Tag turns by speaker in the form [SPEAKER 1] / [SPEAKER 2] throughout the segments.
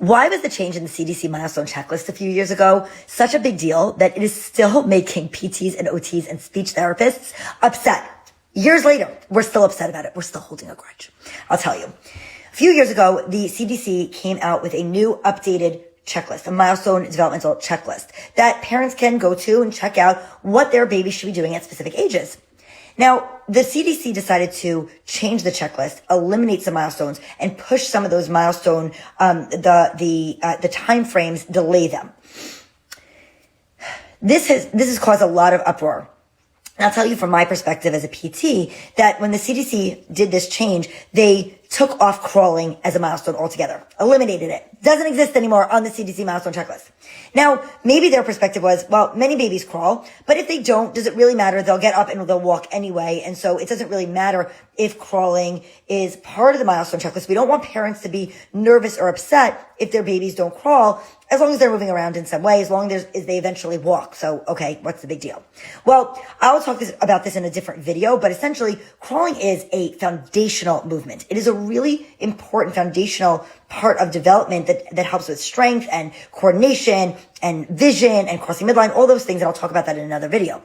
[SPEAKER 1] Why was the change in the CDC milestone checklist a few years ago such a big deal that it is still making PTs and OTs and speech therapists upset? Years later, we're still upset about it. We're still holding a grudge. I'll tell you. A few years ago, the CDC came out with a new updated checklist, a milestone developmental checklist that parents can go to and check out what their baby should be doing at specific ages. Now, the CDC decided to change the checklist, eliminate some milestones, and push some of those milestone, the time frames, delay them. This has caused a lot of uproar. And I'll tell you from my perspective as a PT that when the CDC did this change, they took off crawling as a milestone altogether, eliminated it. Doesn't exist anymore on the CDC milestone checklist. Now, maybe their perspective was, well, many babies crawl, but if they don't, does it really matter? They'll get up and they'll walk anyway. And so it doesn't really matter if crawling is part of the milestone checklist. We don't want parents to be nervous or upset if their babies don't crawl, as long as they're moving around in some way, as long as they eventually walk. So, okay, what's the big deal? Well, I'll talk about this in a different video, but essentially crawling is a foundational movement. It is a really important foundational part of development that helps with strength and coordination and vision and crossing midline, all those things. And I'll talk about that in another video.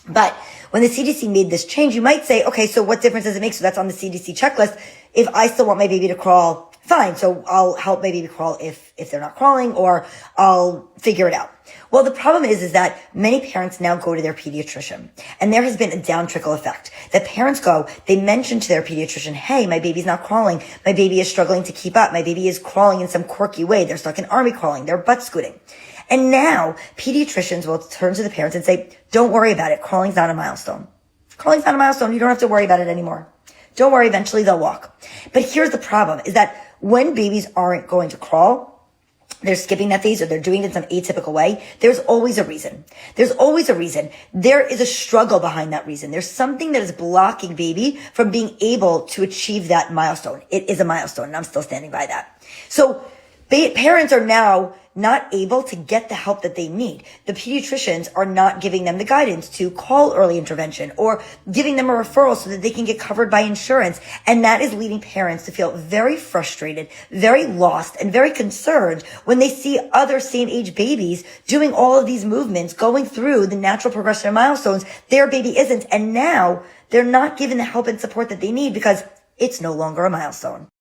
[SPEAKER 1] But when the CDC made this change, you might say, okay, so what difference does it make? So that's on the CDC checklist. If I still want my baby to crawl, fine. So I'll help my baby crawl if they're not crawling, or I'll figure it out. Well, the problem is that many parents now go to their pediatrician, and there has been a down trickle effect. That parents go, they mention to their pediatrician, hey, my baby's not crawling. My baby is struggling to keep up. My baby is crawling in some quirky way. They're stuck in army crawling. They're butt scooting. And now pediatricians will turn to the parents and say, don't worry about it. Crawling's not a milestone. Crawling's not a milestone. You don't have to worry about it anymore. Don't worry. Eventually they'll walk. But here's the problem is that when babies aren't going to crawl, they're skipping that phase or they're doing it in some atypical way, there's always a reason. There's always a reason. There is a struggle behind that reason. There's something that is blocking baby from being able to achieve that milestone. It is a milestone, and I'm still standing by that. So parents are now not able to get the help that they need. The pediatricians are not giving them the guidance to call early intervention or giving them a referral so that they can get covered by insurance. And that is leading parents to feel very frustrated, very lost, and very concerned when they see other same age babies doing all of these movements, going through the natural progression of milestones. Their baby isn't. And now they're not given the help and support that they need because it's no longer a milestone.